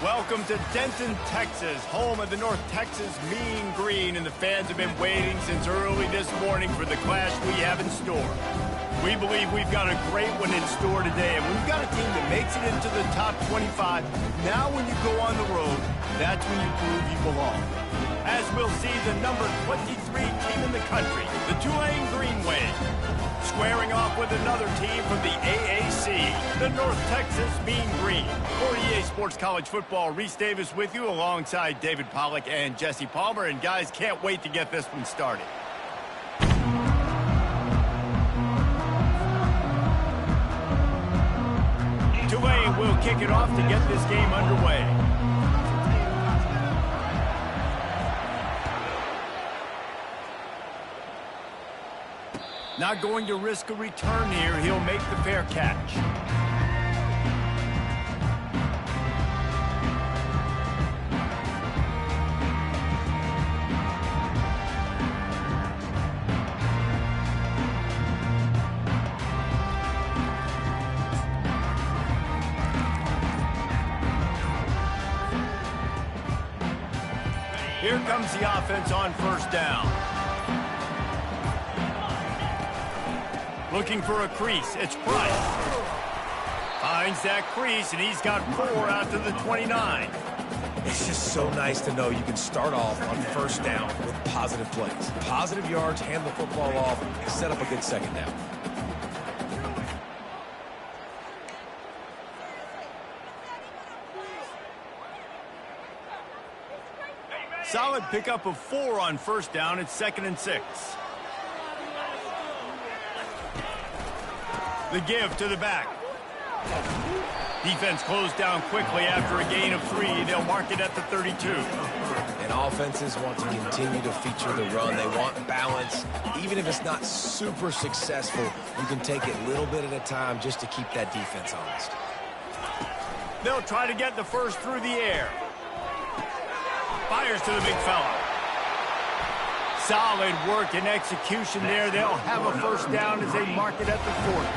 Welcome to Denton, Texas, home of the North Texas Mean Green, and the fans have been waiting since early this morning for the clash we have in store. We believe we've got a great one in store today, and we've got a team that makes it into the top 25. Now when you go on the road, that's when you prove you belong. As we'll see the number 23 team in the country, the Tulane Green Wave, squaring off with another team from the AAC, the North Texas Mean Green. For EA Sports College Football, Reese Davis with you alongside David Pollack and Jesse Palmer. And guys, can't wait to get this one started. Tulane will kick it off to get this game underway. Not going to risk a return here. He'll make the fair catch. Here comes the offense on first down. Looking for a crease. It's Price. Finds that crease, and he's got 4 out to the 29. It's just so nice to know you can start off on first down with positive plays. Positive yards, hand the football off, and set up a good second down. Solid pickup of 4 on first down. It's 2nd and 6. The give to the back. Defense closed down quickly after a gain of 3. They'll mark it at the 32. And offenses want to continue to feature the run. They want balance. Even if it's not super successful, you can take it a little bit at a time just to keep that defense honest. They'll try to get the first through the air. Fires to the big fella. Solid work and execution there. They'll have a first down as they mark it at the 40.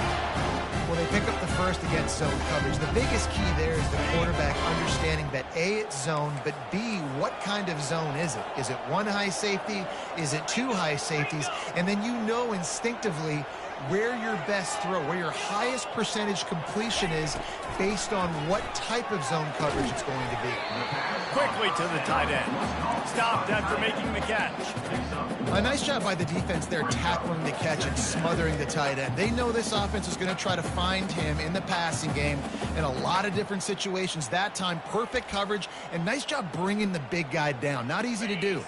Well, they pick up the first against zone coverage. The biggest key there is the quarterback understanding that A, it's zone, but B, what kind of zone is it? Is it 1 high safety? Is it 2 high safeties? And then you know instinctively where your best throw, where your highest percentage completion is based on what type of zone coverage it's going to be. Quickly to the tight end. Stopped after making the catch. A nice job by the defense there tackling the catch and smothering the tight end. They know this offense is going to try to find him in the passing game in a lot of different situations. That time, perfect coverage, and nice job bringing the big guy down. Not easy to do.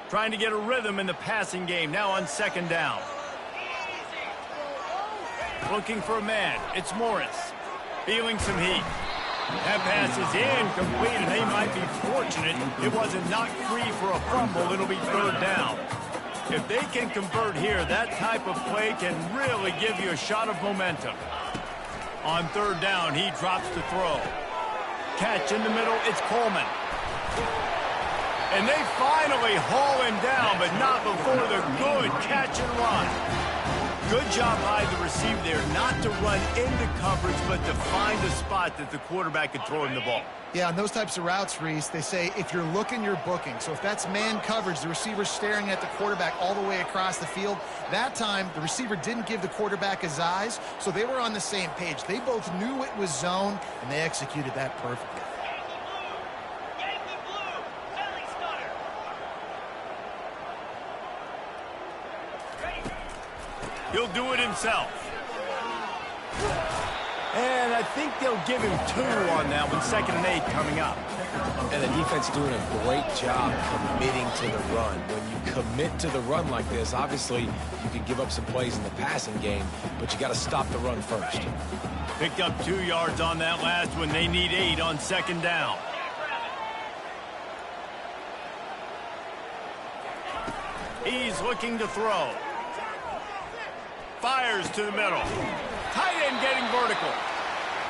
Trying to get a rhythm in the passing game, now on 2nd down. Looking for a man. It's Morris. Feeling some heat. That pass is incomplete, and they might be fortunate it wasn't knocked free for a fumble. It'll be thrown down. If they can convert here, that type of play can really give you a shot of momentum. On 3rd down, he drops to throw. Catch in the middle, it's Coleman. And they finally haul him down, but not before the good catch and run. Good job by the receiver there, not to run into coverage, but to find a spot that the quarterback could throw him the ball. Yeah, on those types of routes, Reese, they say if you're looking, you're booking. So if that's man coverage, the receiver's staring at the quarterback all the way across the field. That time, the receiver didn't give the quarterback his eyes, so they were on the same page. They both knew it was zone, and they executed that perfectly. He'll do it himself. And I think they'll give him 2 on that one. 2nd and 8 coming up. And the defense doing a great job committing to the run. When you commit to the run like this, obviously you can give up some plays in the passing game, but you got to stop the run first. Picked up 2 yards on that last one. They need 8 on 2nd down. He's looking to throw. Fires to the middle. Tight end getting vertical.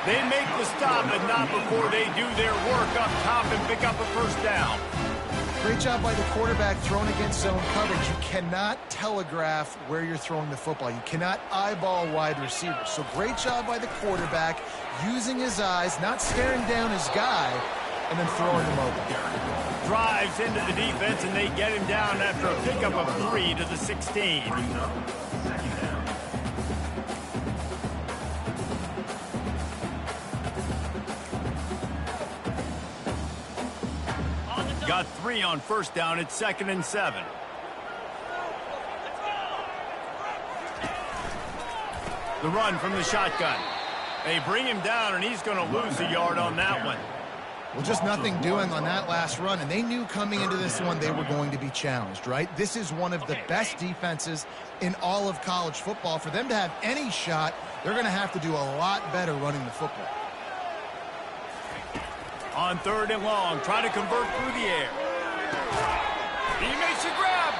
They make the stop, but not before they do their work up top and pick up a first down. Great job by the quarterback throwing against zone coverage. You cannot telegraph where you're throwing the football. You cannot eyeball wide receivers. So great job by the quarterback using his eyes, not staring down his guy, and then throwing them over. Drives into the defense, and they get him down after a pickup of 3 to the 16. Got 3 on first down. It's 2nd and 7. The run from the shotgun. They bring him down, and he's going to lose a yard on that one. Well, just nothing doing on that last run, and they knew coming into this one they were going to be challenged, right? This is one of the best defenses in all of college football. For them to have any shot, they're going to have to do a lot better running the football. On 3rd and long, try to convert through the air. He makes a grab.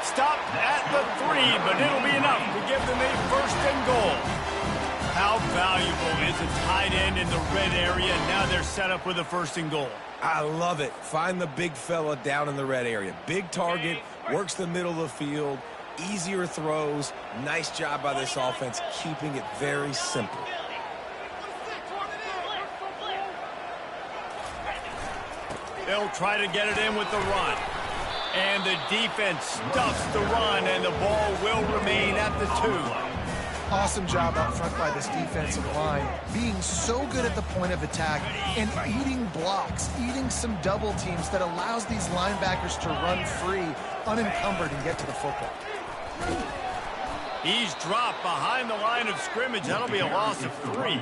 Stop at the 3, but it'll be enough to give them a 1st and goal. How valuable is a tight end in the red area? Now they're set up with a 1st and goal. I love it. Find the big fella down in the red area. Big target, works the middle of the field, easier throws. Nice job by this offense, keeping it very simple. They'll try to get it in with the run. And the defense stuffs the run, and the ball will remain at the 2. Awesome job up front by this defensive line, being so good at the point of attack and eating blocks, eating some double teams that allows these linebackers to run free, unencumbered, and get to the football. He's dropped behind the line of scrimmage. That'll be a loss of 3.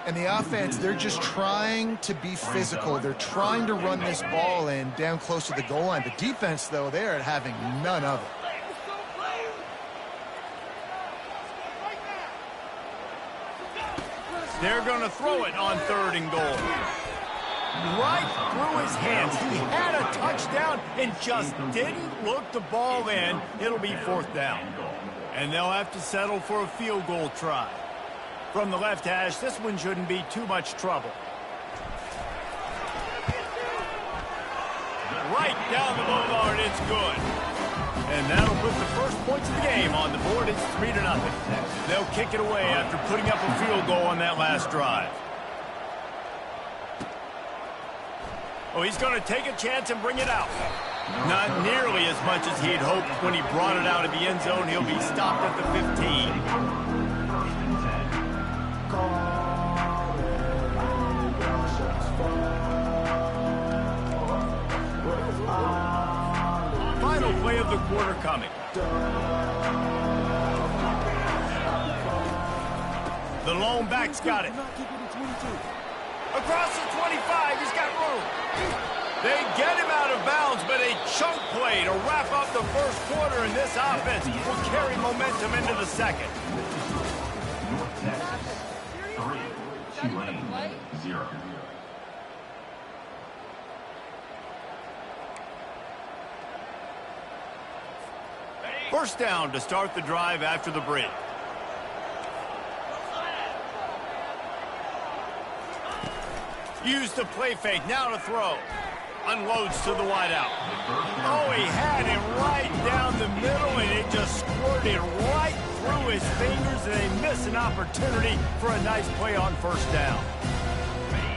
And the offense, they're just trying to be physical. They're trying to run this ball in down close to the goal line. The defense, though, they're having none of it. They're going to throw it on 3rd and goal. Right through his hands. He had a touchdown and just didn't look the ball in. It'll be 4th down. And they'll have to settle for a field goal try. From the left hash, this one shouldn't be too much trouble. Right down the boulevard, it's good. And that'll put the first points of the game on the board. It's 3-0. They'll kick it away after putting up a field goal on that last drive. Oh, he's going to take a chance and bring it out. Not nearly as much as he'd hoped when he brought it out of the end zone. He'll be stopped at the 15. Final play of the quarter coming. The lone back's got it. Across the 25, he's got room. They get him out of bounds, but a chunk play to wrap up the first quarter, and this offense will carry momentum into the second. North Texas, 3, Tulane, 0. First down to start the drive after the break. Use the play fake, now to throw. Unloads to the wideout. Oh, he had it right down the middle, and it just squirted right through his fingers, and they miss an opportunity for a nice play on first down.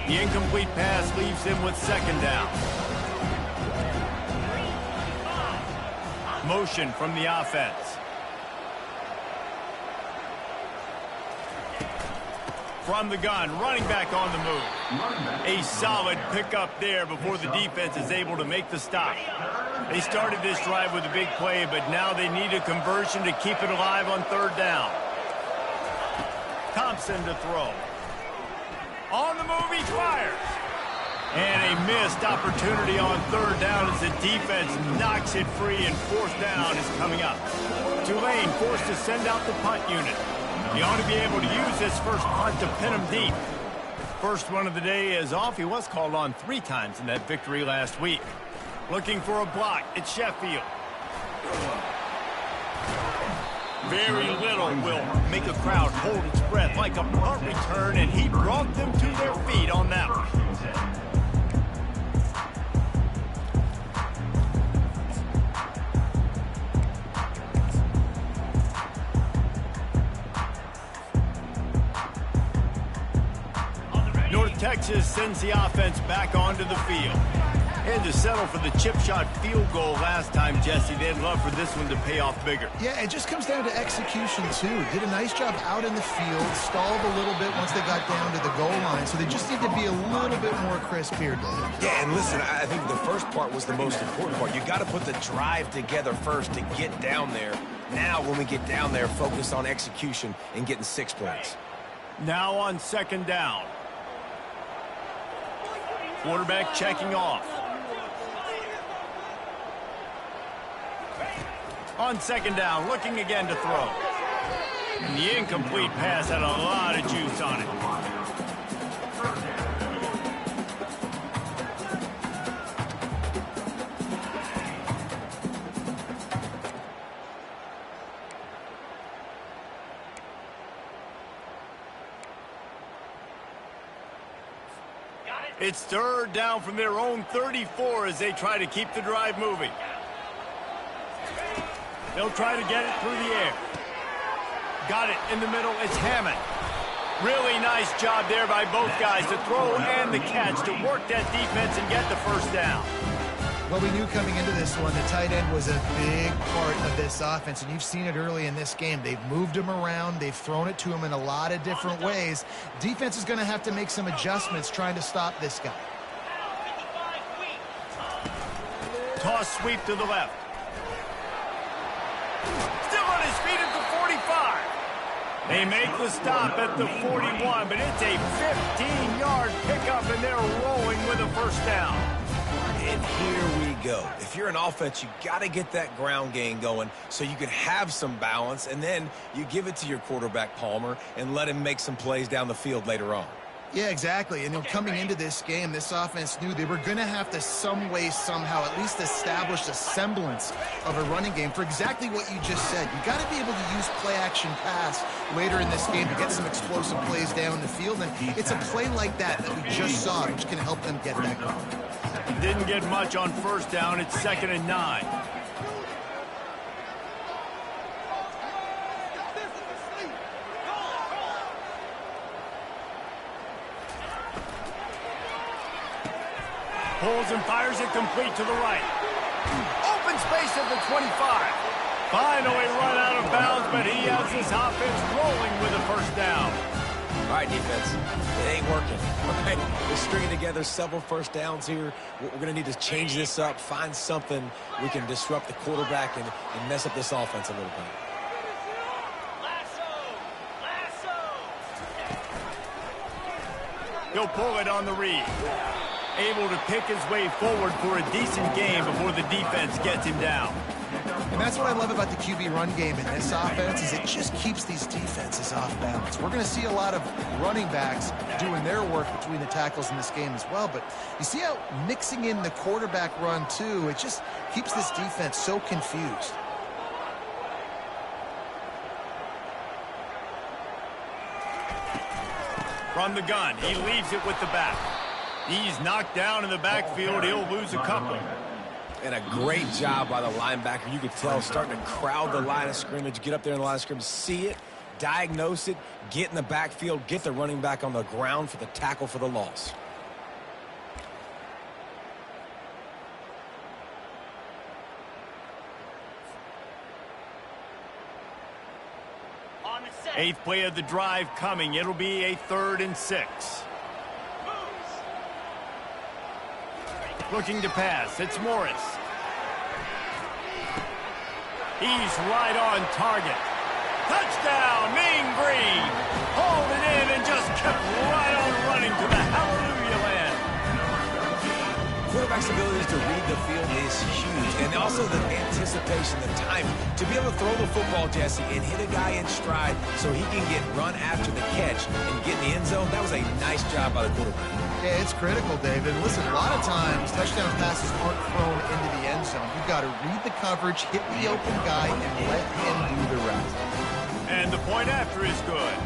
The incomplete pass leaves him with 2nd down. Motion from the offense. From the gun, running back on the move. A solid pickup there before the defense is able to make the stop. They started this drive with a big play, but now they need a conversion to keep it alive on 3rd down. Thompson to throw. On the move, he fires. And a missed opportunity on 3rd down as the defense knocks it free, and 4th down is coming up. Tulane forced to send out the punt unit. He ought to be able to use this first punt to pin him deep. First one of the day is off. He was called on 3 times in that victory last week. Looking for a block. It's Sheffield. Very little will make a crowd hold its breath like a punt return, and he brought them to their feet on that one. Texas sends the offense back onto the field. And to settle for the chip shot field goal last time, Jesse, they'd love for this one to pay off bigger. Yeah, it just comes down to execution, too. Did a nice job out in the field, stalled a little bit once they got down to the goal line, so they just need to be a little bit more crisp here, Dave. Yeah, and listen, I think the first part was the most important part. You got to put the drive together first to get down there. Now, when we get down there, focus on execution and getting 6 points. Now on second down. Quarterback checking off. On second down, looking again to throw. And the incomplete pass had a lot of juice on it. It's third down from their own 34 as they try to keep the drive moving. They'll try to get it through the air. Got it in the middle. It's Hammond. Really nice job there by both guys to throw and the catch to work that defense and get the first down. Well, we knew coming into this one the tight end was a big part of this offense, and you've seen it early in this game. They've moved him around. They've thrown it to him in a lot of different ways. Defense is going to have to make some adjustments trying to stop this guy. Toss sweep to the left. Still on his feet at the 45. They make the stop at the 41, but it's a 15-yard pickup, and they're rolling with a first down. And here we go. If you're an offense, you got to get that ground game going so you can have some balance, and then you give it to your quarterback, Palmer, and let him make some plays down the field later on. Yeah, exactly. And coming into this game, this offense knew they were going to have to some way, somehow, at least establish a semblance of a running game for exactly what you just said. You got to be able to use play-action pass later in this game to get some explosive plays down the field. And it's a play like that we just saw, which can help them get that going. Didn't get much on first down. It's 2nd and 9. Pulls and fires it complete to the right. Open space at the 25. Finally run out of bounds, but he has his offense rolling with a first down. All right, defense, it ain't working. Right? We're stringing together several first downs here. We're going to need to change this up, find something we can disrupt the quarterback and mess up this offense a little bit. He'll pull it on the read. Able to pick his way forward for a decent game before the defense gets him down. And that's what I love about the QB run game in this offense is it just keeps these defenses off balance. We're going to see a lot of running backs doing their work between the tackles in this game as well. But you see how mixing in the quarterback run, too, it just keeps this defense so confused. From the gun, he leaves it with the back. He's knocked down in the backfield. He'll lose a couple. And a great job by the linebacker. You could tell starting to crowd the line of scrimmage, get up there in the line of scrimmage, see it, diagnose it, get in the backfield, get the running back on the ground for the tackle for the loss. Eighth play of the drive coming. It'll be a 3rd and 6. Looking to pass. It's Morris. He's right on target. Touchdown, Mean Green. Hauled it in and just kept right on running to the hallelujah land. Quarterback's abilities to read the field is huge, and also the anticipation, the timing. To be able to throw the football, Jesse, and hit a guy in stride so he can get run after the catch and get in the end zone, that was a nice job by the quarterback. Yeah, it's critical, David. Listen, a lot of times, touchdown passes aren't thrown into the end zone. You've got to read the coverage, hit the open guy, and let him do the rest. And the point after is good.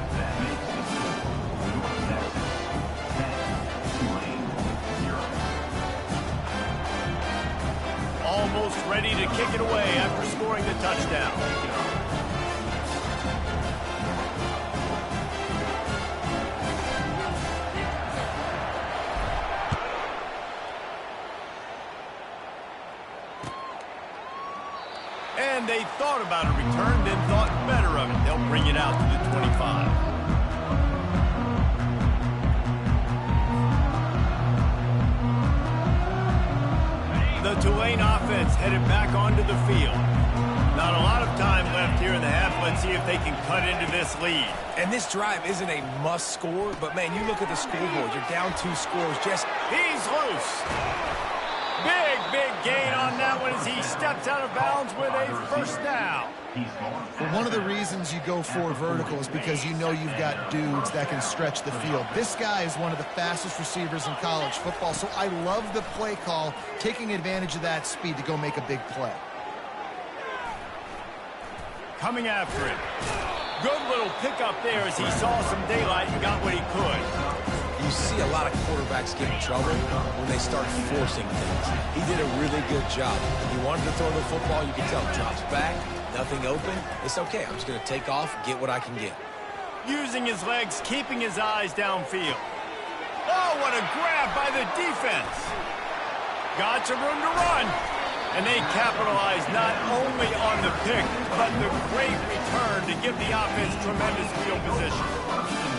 Almost ready to kick it away after scoring the touchdown. And they thought about a return, then thought better of it. They'll bring it out to the 25. The Tulane offense headed back onto the field. Not a lot of time left here in the half. Let's see if they can cut into this lead. And this drive isn't a must score, but man, you look at the scoreboard. You're down 2 scores. He's loose. Big gain on that one as he steps out of bounds with a first down. Well, one of the reasons you go for vertical is because you know you've got dudes that can stretch the field. This guy is one of the fastest receivers in college football, so I love the play call, taking advantage of that speed to go make a big play. Coming after it. Good little pickup there as he saw some daylight and got what he could. You see a lot of quarterbacks get in trouble when they start forcing things. He did a really good job. He wanted to throw the football. You can tell drops back, nothing open. It's okay. I'm just going to take off, get what I can get. Using his legs, keeping his eyes downfield. Oh, what a grab by the defense. Got some room to run. And they capitalize not only on the pick, but the great return to give the offense tremendous field position.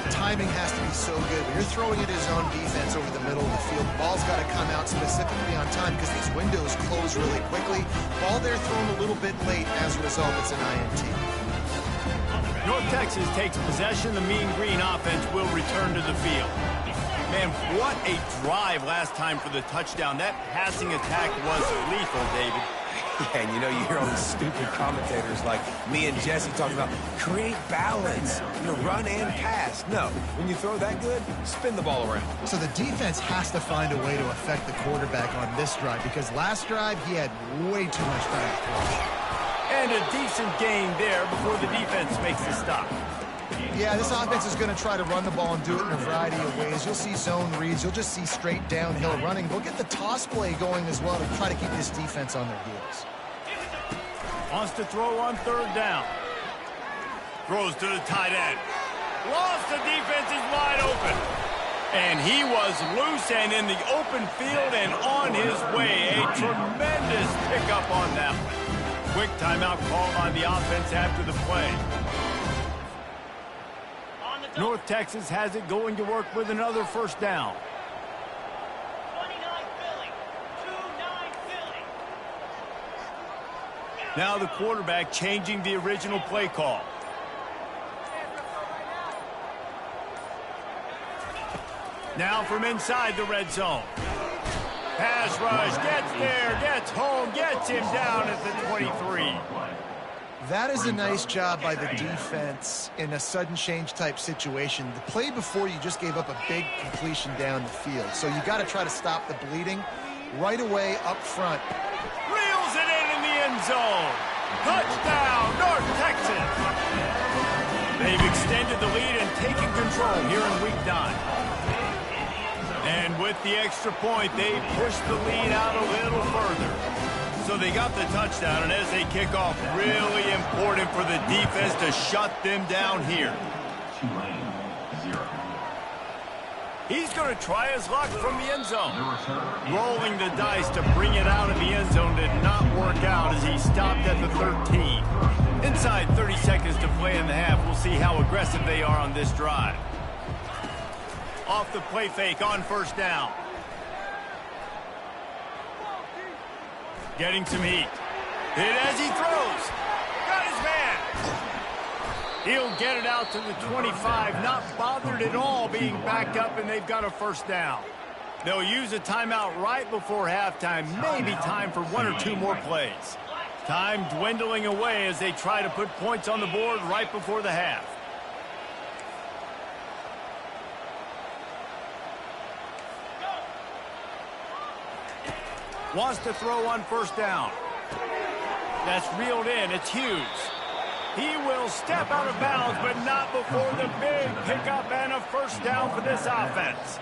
Timing has to be so good. When you're throwing at his own defense over the middle of the field, the ball's got to come out specifically on time because these windows close really quickly. Ball there thrown a little bit late. As a result, it's an INT. North Texas takes possession. The Mean Green offense will return to the field. Man, what a drive last time for the touchdown. That passing attack was lethal, David. Yeah, and you know, you hear all these stupid commentators like me and Jesse talking about create balance, run and pass. No, when you throw that good, spin the ball around. So the defense has to find a way to affect the quarterback on this drive because last drive he had way too much time to throw. And a decent gain there before the defense makes the stop. Yeah, this offense is going to try to run the ball and do it in a variety of ways. You'll see zone reads. You'll just see straight downhill running. They'll get the toss play going as well to try to keep this defense on their heels. Wants to throw on third down. Throws to the tight end. Lost, the defense is wide open. And he was loose and in the open field and on his way. A tremendous pickup on that one. Quick timeout called on the offense after the play. North Texas has it going to work with another first down. 29 Philly. 2-9 Philly. Now the quarterback changing the original play call. Now from inside the red zone. Pass rush, gets there, gets home, gets him down at the 23. That is a nice job by the defense in a sudden change type situation. The play before, you just gave up a big completion down the field. So you got to try to stop the bleeding right away up front. Reels it in the end zone. Touchdown, North Texas. They've extended the lead and taken control here in week 9. And with the extra point, they pushed the lead out a little further. So they got the touchdown, and as they kick off, really important for the defense to shut them down here. Tulane 0. He's going to try his luck from the end zone. Rolling the dice to bring it out of the end zone did not work out as he stopped at the 13. Inside 30 seconds to play in the half. We'll see how aggressive they are on this drive. Off the play fake on first down. Getting some heat. Hit as he throws. Got his man. He'll get it out to the 25. Not bothered at all being backed up, and they've got a first down. They'll use a timeout right before halftime. Maybe time for 1 or 2 more plays. Time dwindling away as they try to put points on the board right before the half. Wants to throw on first down. That's reeled in. It's Hughes. He will step out of bounds, but not before the big pickup and a first down for this offense.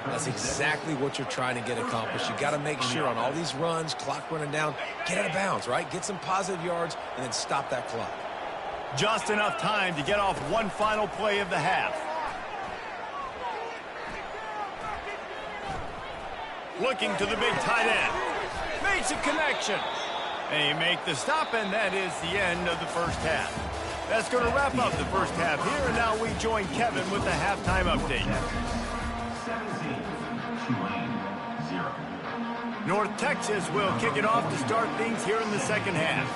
That's exactly what you're trying to get accomplished. You got to make sure on all these runs, clock running down, get out of bounds, right? Get some positive yards and then stop that clock. Just enough time to get off one final play of the half. Looking to the big tight end. Makes a connection. They make the stop, and that is the end of the first half. That's going to wrap up the first half here, and now we join Kevin with the halftime update. 17, Tulane 0. North Texas will kick it off to start things here in the second half.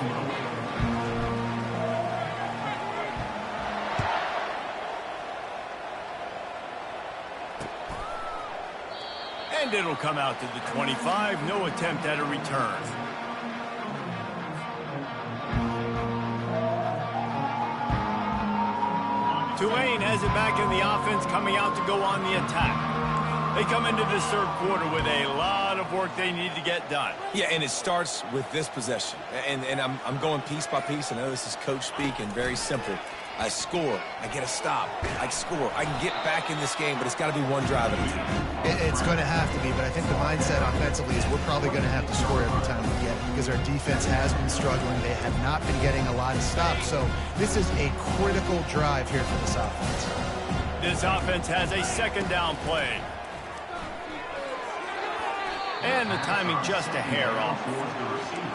And it'll come out to the 25. No attempt at a return. Tulane has it back in the offense, coming out to go on the attack. They come into this third quarter with a lot of work they need to get done. Yeah, and it starts with this possession. And I'm going piece by piece. I know this is coach speak and very simple. I score, I get a stop, I score. I can get back in this game, but it's got to be one drive at a time. It's going to have to be, but I think the mindset offensively is we're probably going to have to score every time we get it because our defense has been struggling. They have not been getting a lot of stops, so this is a critical drive here for this offense. This offense has a second down play. And the timing just a hair off.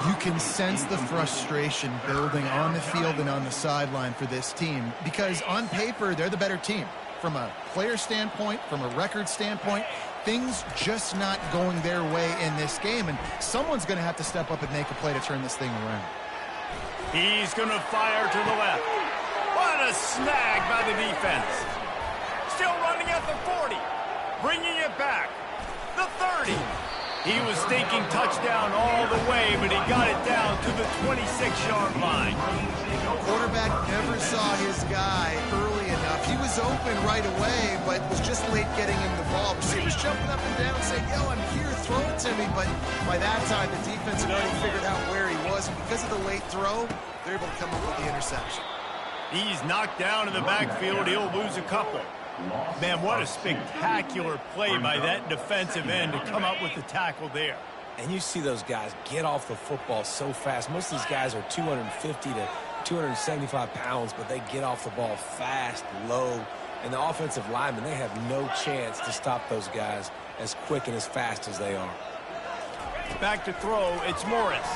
You can sense the frustration building on the field and on the sideline for this team because on paper, they're the better team. From a player standpoint, from a record standpoint, things just not going their way in this game, and someone's going to have to step up and make a play to turn this thing around. He's going to fire to the left. What a snag by the defense. Still running at the 40. Bringing it back. The 30. He was thinking touchdown all the way, but he got it down to the 26-yard line. Quarterback never saw his guy early enough. He was open right away, but was just late getting him the ball. He was jumping up and down saying, yo, I'm here, throw it to me. But by that time, the defense had already figured out where he was. And because of the late throw, they're able to come up with the interception. He's knocked down in the backfield. He'll lose a couple. Man, what a spectacular play by that defensive end to come up with the tackle there. And you see those guys get off the football so fast. Most of these guys are 250 to 275 pounds, but they get off the ball fast, low. And the offensive linemen, they have no chance to stop those guys as quick and as fast as they are. Back to throw, it's Morris.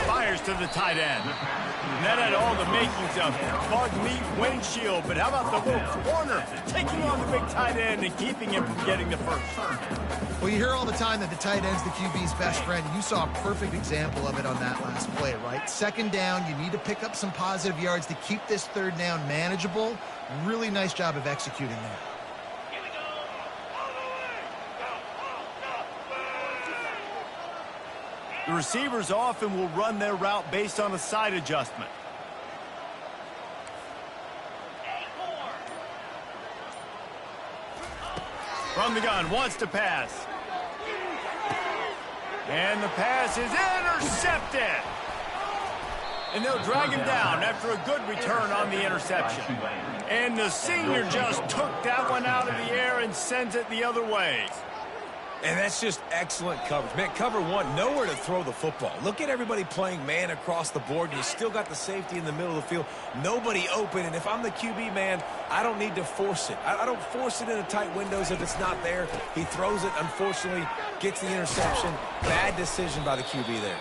Fires to the tight end. And that had all the makings of bug meat windshield, but how about the little corner taking on the big tight end and keeping him from getting the first? Well, you hear all the time that the tight end's the QB's best friend. You saw a perfect example of it on that last play, right? Second down, you need to pick up some positive yards to keep this third down manageable. Really nice job of executing that. The receivers often will run their route based on a side adjustment. From the gun, wants to pass. And the pass is intercepted. And they'll drag him down after a good return on the interception. And the senior just took that one out of the air and sends it the other way. And that's just excellent coverage. Man, cover one, nowhere to throw the football. Look at everybody playing man across the board, and you still got the safety in the middle of the field. Nobody open, and if I'm the QB, man, I don't need to force it. I don't force it into tight windows if it's not there. He throws it, unfortunately, gets the interception. Bad decision by the QB there.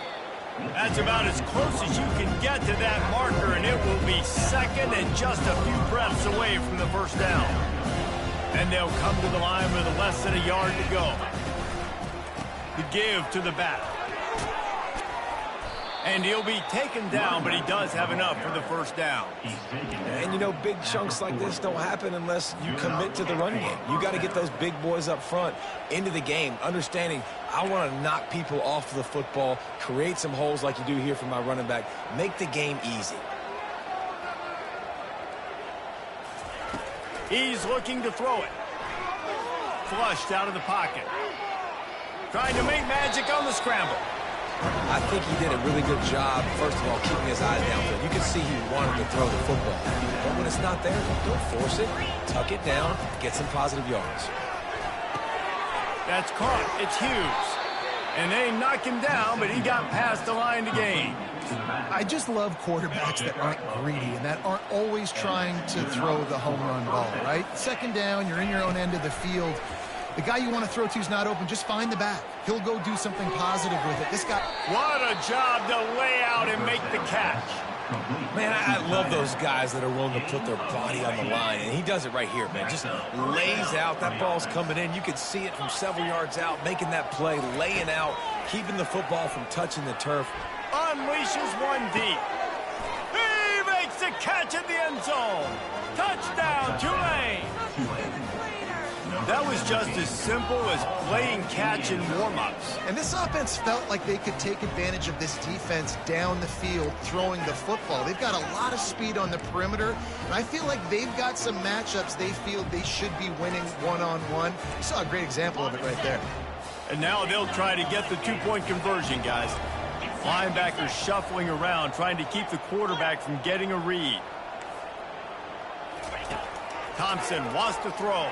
That's about as close as you can get to that marker, and it will be second and just a few breaths away from the first down. And they'll come to the line with less than a yard to go. The give to the back. And he'll be taken down, but he does have enough for the first down. And, you know, big chunks like this don't happen unless you commit to the run game. You got to get those big boys up front into the game, understanding I want to knock people off the football, create some holes like you do here for my running back, make the game easy. He's looking to throw it. Flushed out of the pocket. Trying to make magic on the scramble. I think he did a really good job, first of all, keeping his eyes downfield. You can see he wanted to throw the football. But when it's not there, don't force it. Tuck it down. Get some positive yards. That's caught. It's Hughes. And they knock him down, but he got past the line to gain. I just love quarterbacks that aren't greedy and that aren't always trying to throw the home run ball, right? Second down, you're in your own end of the field. The guy you want to throw to is not open. Just find the back. He'll go do something positive with it. This guy... What a job to lay out and make the catch. Man, I love those guys that are willing to put their body on the line, and he does it right here, man. Just lays out. That ball's coming in. You can see it from several yards out, making that play, laying out, keeping the football from touching the turf. Unleashes one deep. He makes the catch in the end zone. Touchdown, Tulane. That was just as simple as playing catch in warm-ups. And this offense felt like they could take advantage of this defense down the field throwing the football. They've got a lot of speed on the perimeter, and I feel like they've got some matchups they feel they should be winning one-on-one. You saw a great example of it right there. And now they'll try to get the two-point conversion, guys. Linebackers shuffling around, trying to keep the quarterback from getting a read. Thompson wants to throw.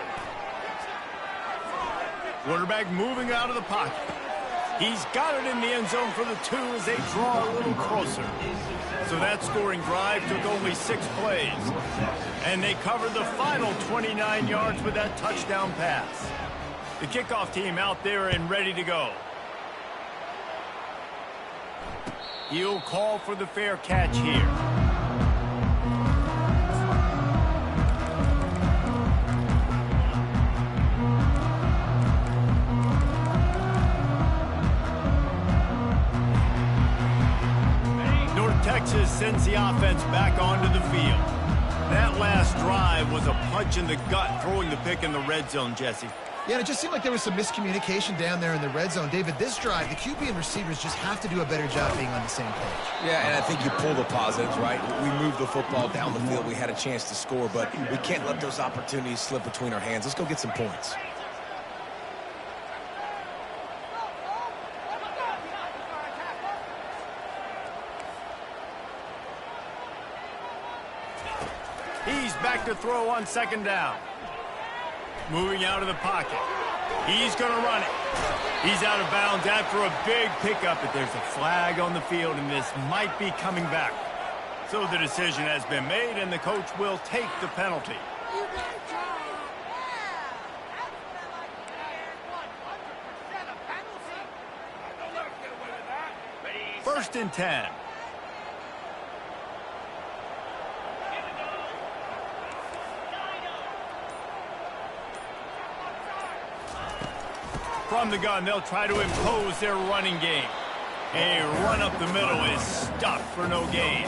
Quarterback moving out of the pocket. He's got it in the end zone for the 2 as they draw a little closer. So that scoring drive took only 6 plays. And they covered the final 29 yards with that touchdown pass. The kickoff team out there and ready to go. He'll call for the fair catch here. Texas sends the offense back onto the field. That last drive was a punch in the gut, throwing the pick in the red zone, Jesse. Yeah, and it just seemed like there was some miscommunication down there in the red zone. David, this drive, the QB and receivers just have to do a better job being on the same page. Yeah, and I think you pull the positives, right? We moved the football down the field. We had a chance to score, but we can't let those opportunities slip between our hands. Let's go get some points. He's back to throw on second down. Moving out of the pocket. He's going to run it. He's out of bounds after a big pickup, but there's a flag on the field, and this might be coming back. So the decision has been made, and the coach will take the penalty. First and 10. From the gun, they'll try to impose their running game. A run up the middle is stuffed for no gain.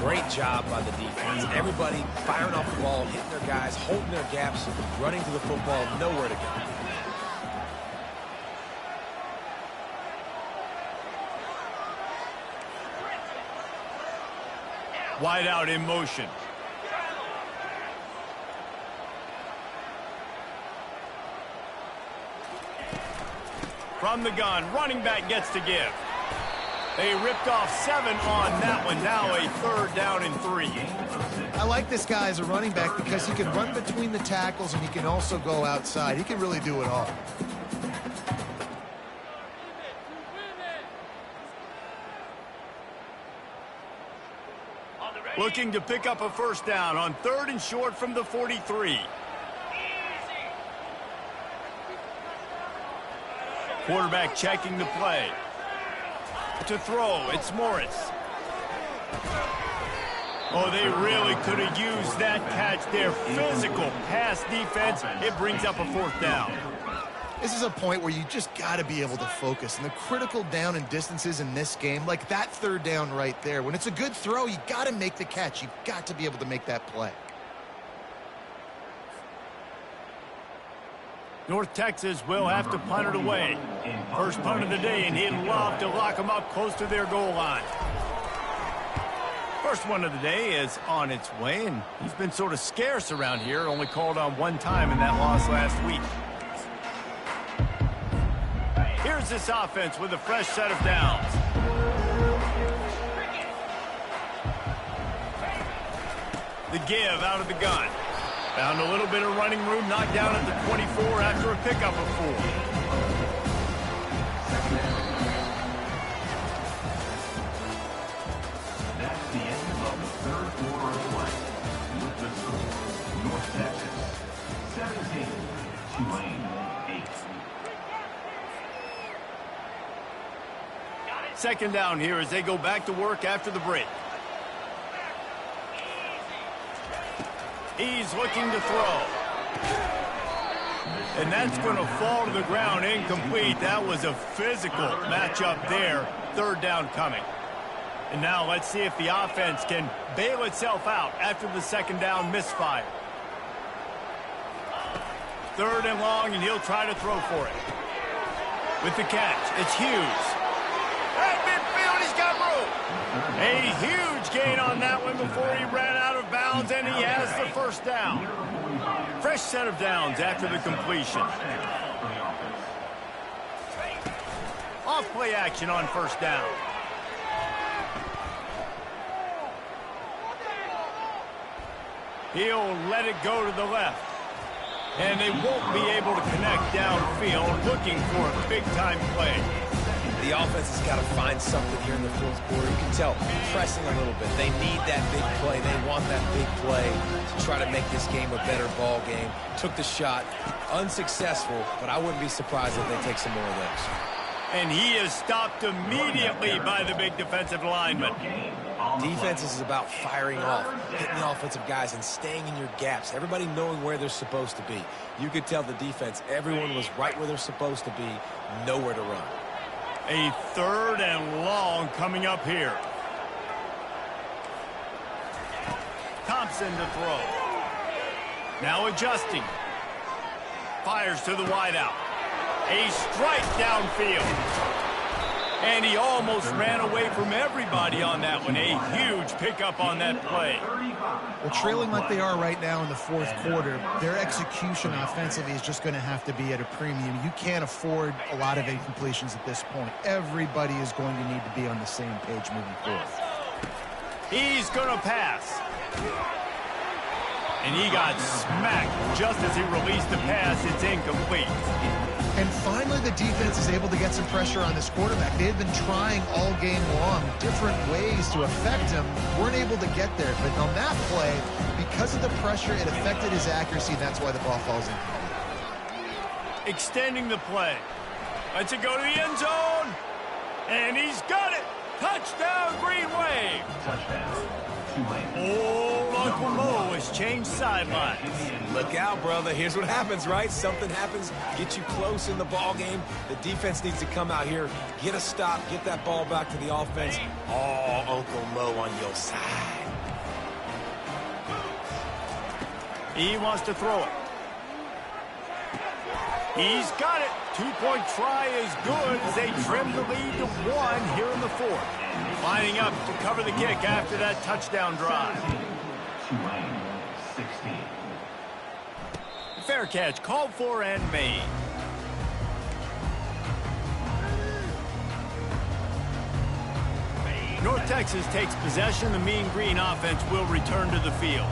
Great job by the defense. Everybody firing off the ball, hitting their guys, holding their gaps, running to the football, nowhere to go. Wide out in motion. From the gun, running back gets to give. They ripped off 7 on that one. Now a third down and 3. I like this guy as a running back because he can run between the tackles and he can also go outside. He can really do it all. Looking to pick up a first down on 3rd and short from the 43. Quarterback checking the play. To throw, it's Morris. Oh, they really could have used that catch there. Physical pass defense. It brings up a 4th down. This is a point where you just got to be able to focus. And the critical down and distances in this game, like that 3rd down right there, when it's a good throw, you got to make the catch. You've got to be able to make that play. North Texas will have to punt it away. First punt of the day, and he'd love to lock them up close to their goal line. First one of the day is on its way, and he's been sort of scarce around here, only called on 1 time in that loss last week. Here's this offense with a fresh set of downs. The give out of the gun. Found a little bit of running room, knocked down at the 24 after a pickup of 4. That's the end of the 3rd quarter of play. With the score, North Texas 17, Tulane Second down here as they go back to work after the break. He's looking to throw. And that's going to fall to the ground incomplete. That was a physical matchup there. Third down coming. And now let's see if the offense can bail itself out after the second down misfire. Third and long, and he'll try to throw for it. With the catch, it's Hughes. At midfield, he's got room. A huge gain on that one before he ran out of bounds, and he has the first down. Fresh set of downs after the completion. Off play action on first down. He'll let it go to the left. And they won't be able to connect downfield, looking for a big-time play. The offense has got to find something here in the fourth quarter. You can tell, pressing a little bit. They need that big play. They want that big play to try to make this game a better ball game. Took the shot, unsuccessful, but I wouldn't be surprised if they take some more of those. And he is stopped immediately by the big defensive lineman. Defense is about firing off, hitting the offensive guys, and staying in your gaps. Everybody knowing where they're supposed to be. You could tell the defense, everyone was right where they're supposed to be, nowhere to run. A third and long coming up here. Thompson to throw. Now adjusting. Fires to the wideout. A strike downfield. And he almost ran away from everybody on that one. A huge pickup on that play. Well, trailing like they are right now in the fourth quarter, their execution offensively is just going to have to be at a premium. You can't afford a lot of incompletions at this point. Everybody is going to need to be on the same page moving forward. He's going to pass. And he got smacked just as he released the pass. It's incomplete. And finally, the defense is able to get some pressure on this quarterback. They had been trying all game long different ways to affect him. Weren't able to get there. But on that play, because of the pressure, it affected his accuracy. That's why the ball falls in. Extending the play. Lets it go to the end zone. And he's got it. Touchdown, Green Wave. Touchdown. Tulane. Old Uncle Mo has changed sidelines. Look out, brother. Here's what happens, right? Something happens, get you close in the ball game. The defense needs to come out here, get a stop, get that ball back to the offense. Oh, Uncle Mo on your side. He wants to throw it. He's got it. Two-point try is good as they trim the lead to 1 here in the fourth. Lining up to cover the kick after that touchdown drive. Tulane, 16. Fair catch called for and made. North Texas takes possession. The Mean Green offense will return to the field.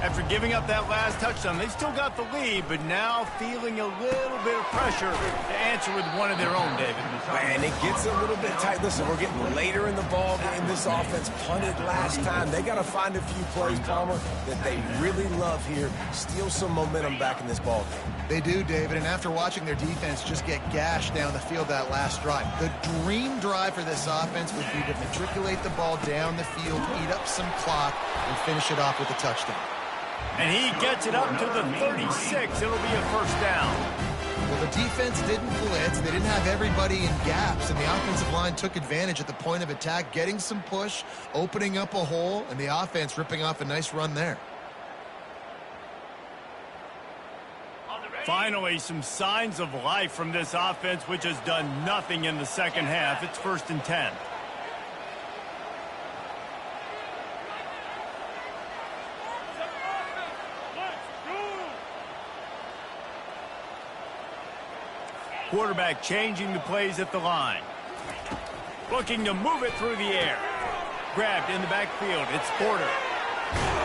After giving up that last touchdown, they've still got the lead, but now feeling a little bit of pressure to answer with one of their own, David. Man, it gets a little bit tight. Listen, we're getting later in the ball game. This offense punted last time. They got to find a few plays, Palmer, that they really love here. Steal some momentum back in this ball game. They do, David, and after watching their defense just get gashed down the field that last drive, the dream drive for this offense would be to matriculate the ball down the field, eat up some clock, and finish it off with a touchdown. And he gets it up to the 36. It'll be a first down. Well, the defense didn't blitz. They didn't have everybody in gaps, and the offensive line took advantage at the point of attack, getting some push, opening up a hole, and the offense ripping off a nice run there. Finally, some signs of life from this offense, which has done nothing in the second half. It's 1st and 10. Quarterback changing the plays at the line. Looking to move it through the air. Grabbed in the backfield. It's Porter.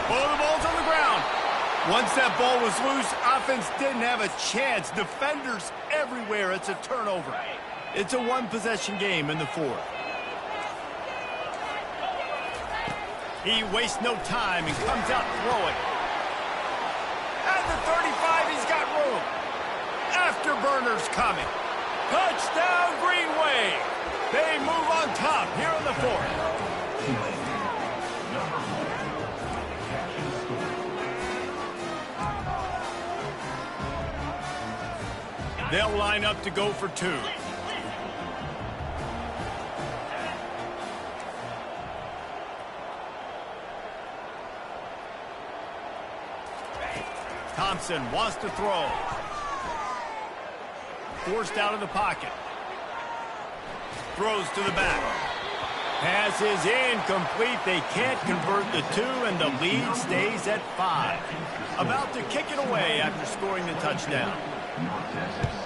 Oh, the ball's on the ground. Once that ball was loose, offense didn't have a chance. Defenders everywhere. It's a turnover. It's a one-possession game in the fourth. He wastes no time and comes out throwing. At the 35, he's got room. Afterburners coming. Touchdown, Green Wave. They move on top here in the fourth. They'll line up to go for two. Thompson wants to throw. Forced out of the pocket. Throws to the back. Pass is incomplete. They can't convert the two, and the lead stays at 5. About to kick it away after scoring the touchdown. North Texas,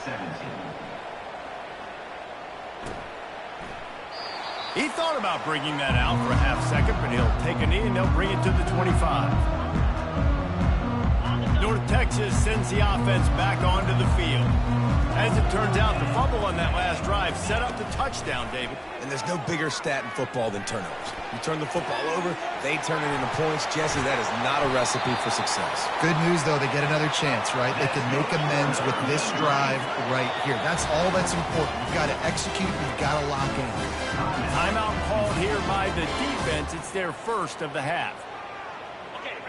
17. He thought about bringing that out for a half second, but he'll take a knee and they'll bring it to the 25. North Texas sends the offense back onto the field. As it turns out, the fumble on that last drive set up the touchdown, David. And there's no bigger stat in football than turnovers. You turn the football over, they turn it into points. Jesse, that is not a recipe for success. Good news, though, they get another chance, right? They can make amends with this drive right here. That's all that's important. You've got to execute. You've got to lock in. Timeout called here by the defense. It's their first of the half.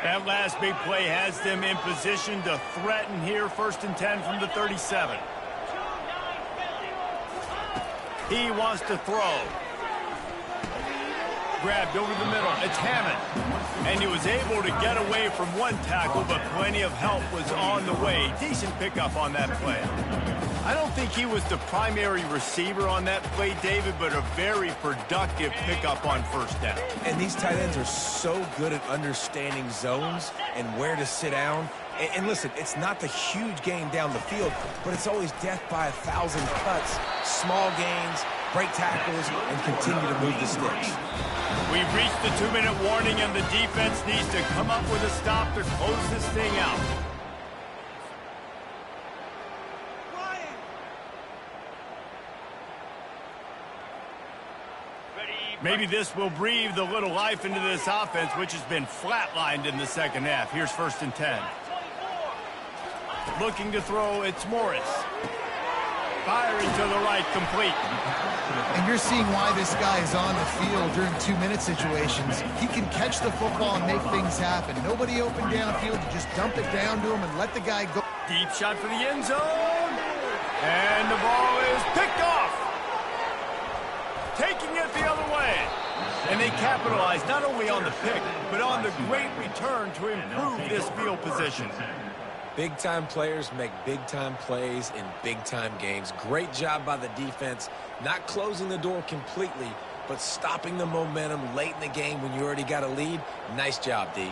That last big play has them in position to threaten here. 1st and 10 from the 37. He wants to throw. Grabbed over the middle. It's Hammond. And he was able to get away from one tackle, but plenty of help was on the way. Decent pickup on that play. I don't think he was the primary receiver on that play, David, but a very productive pickup on 1st down. And these tight ends are so good at understanding zones and where to sit down. And listen, it's not the huge gain down the field, but it's always death by 1,000 cuts, small gains, break tackles, and continue to move the sticks. We've reached the 2-minute warning, and the defense needs to come up with a stop to close this thing out. Maybe this will breathe a little life into this offense, which has been flatlined in the second half. Here's 1st and 10. Looking to throw, it's Morris. Firing to the right, complete. And you're seeing why this guy is on the field during 2-minute situations. He can catch the football and make things happen. Nobody open downfield. You just dump it down to him and let the guy go. Deep shot for the end zone. And the ball is picked off. Taking it the other way. And they capitalize not only on the pick, but on the great return to improve this field position. Big-time players make big-time plays in big-time games. Great job by the defense, not closing the door completely, but stopping the momentum late in the game when you already got a lead. Nice job, D.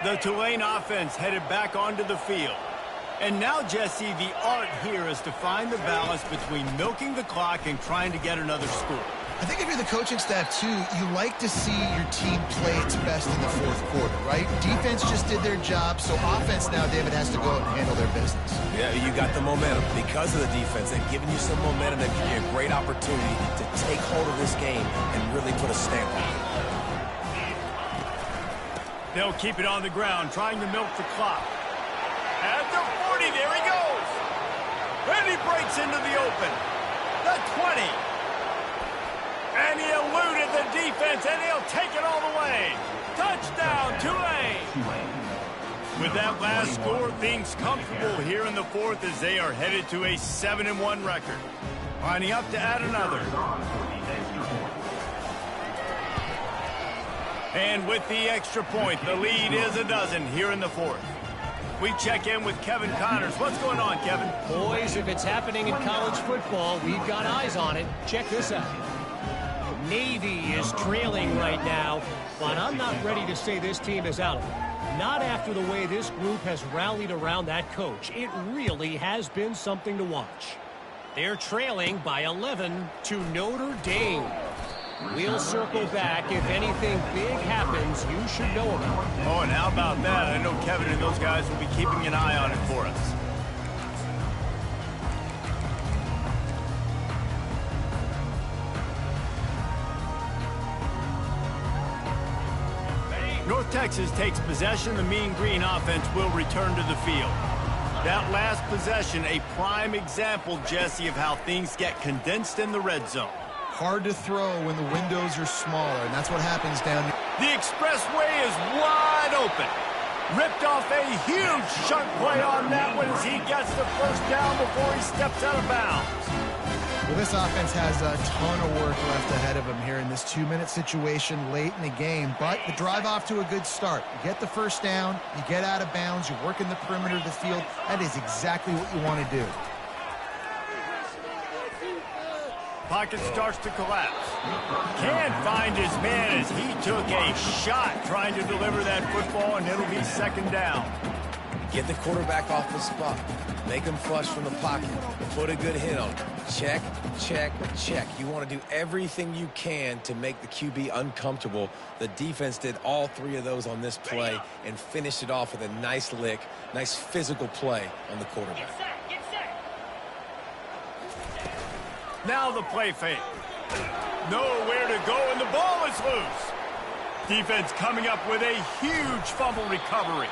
The Tulane offense headed back onto the field. And now, Jesse, the art here is to find the balance between milking the clock and trying to get another score. I think if you're the coaching staff, too, you like to see your team play its best in the 4th quarter, right? Defense just did their job, so offense now, David, has to go out and handle their business. Yeah, you got the momentum. Because of the defense, they've given you some momentum. They've given you a great opportunity to take hold of this game and really put a stamp on it. They'll keep it on the ground, trying to milk the clock. At the 40, there he goes. And he breaks into the open. The 20. And he eluded the defense, and he'll take it all the way. Touchdown, Tulane. With that last score, things comfortable here in the 4th as they are headed to a 7-1 record. Lining up to add another. And with the extra point, the lead is a dozen here in the 4th. We check in with Kevin Connors. What's going on, Kevin? Boys, if it's happening in college football, we've got eyes on it. Check this out. Navy is trailing right now, but I'm not ready to say this team is out of it. Not after the way this group has rallied around that coach. It really has been something to watch. They're trailing by 11 to Notre Dame. We'll circle back. If anything big happens, you should know about it. Oh, and how about that? I know Kevin and those guys will be keeping an eye on it for us. North Texas takes possession. The Mean Green offense will return to the field. That last possession, a prime example, Jesse, of how things get condensed in the red zone. Hard to throw when the windows are smaller, and that's what happens down here. The expressway is wide open. Ripped off a huge chunk play on that one as he gets the first down before he steps out of bounds. Well, this offense has a ton of work left ahead of them here in this 2-minute situation late in the game, but the drive off to a good start. You get the first down, you get out of bounds, you work in the perimeter of the field. That is exactly what you want to do. Pocket starts to collapse. Can't find his man as he took a shot trying to deliver that football, and it'll be second down. Get the quarterback off the spot. Make him flush from the pocket. Put a good hit on him. Check, check, check. You want to do everything you can to make the QB uncomfortable. The defense did all three of those on this play and finished it off with a nice lick, nice physical play on the quarterback. Get set, get set. Now the play fake. Nowhere to go, and the ball is loose. Defense coming up with a huge fumble recovery.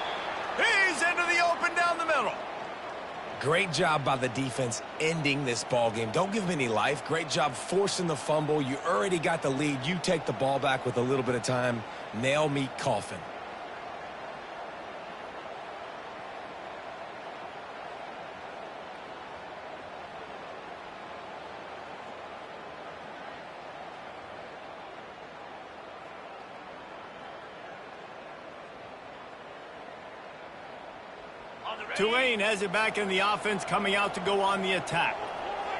He's into the open down the middle. Great job by the defense ending this ball game. Don't give them any life. Great job forcing the fumble. You already got the lead. You take the ball back with a little bit of time. Nail meet coffin. Tulane has it back in the offense, coming out to go on the attack.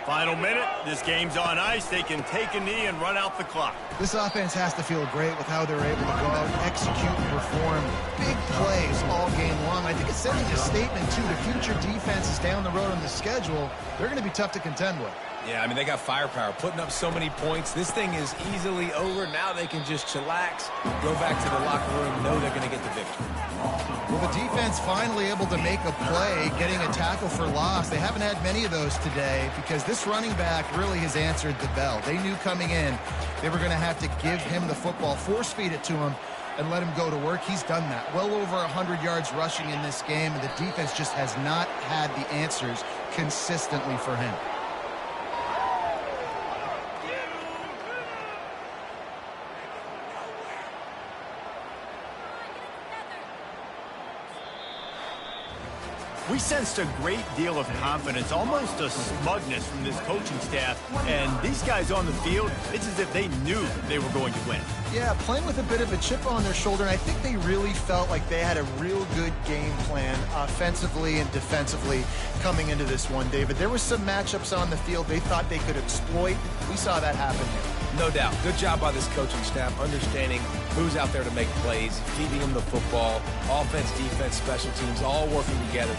Final minute, this game's on ice. They can take a knee and run out the clock. This offense has to feel great with how they're able to go out and execute and perform big plays all game long. I think it's sending a statement, too, to future defenses down the road on the schedule. They're going to be tough to contend with. Yeah, I mean, they got firepower, putting up so many points. This thing is easily over. Now they can just chillax, go back to the locker room, know they're going to get the victory. Well, the defense finally able to make a play, getting a tackle for loss. They haven't had many of those today because this running back really has answered the bell. They knew coming in they were going to have to give him the football, force feed it to him, and let him go to work. He's done that. Well over 100 yards rushing in this game, and the defense just has not had the answers consistently for him. We sensed a great deal of confidence, almost a smugness from this coaching staff. And these guys on the field, it's as if they knew they were going to win. Yeah, playing with a bit of a chip on their shoulder, and I think they really felt like they had a real good game plan offensively and defensively coming into this one, David. There were some matchups on the field they thought they could exploit. We saw that happen here. No doubt. Good job by this coaching staff, understanding who's out there to make plays, feeding them the football, offense, defense, special teams, all working together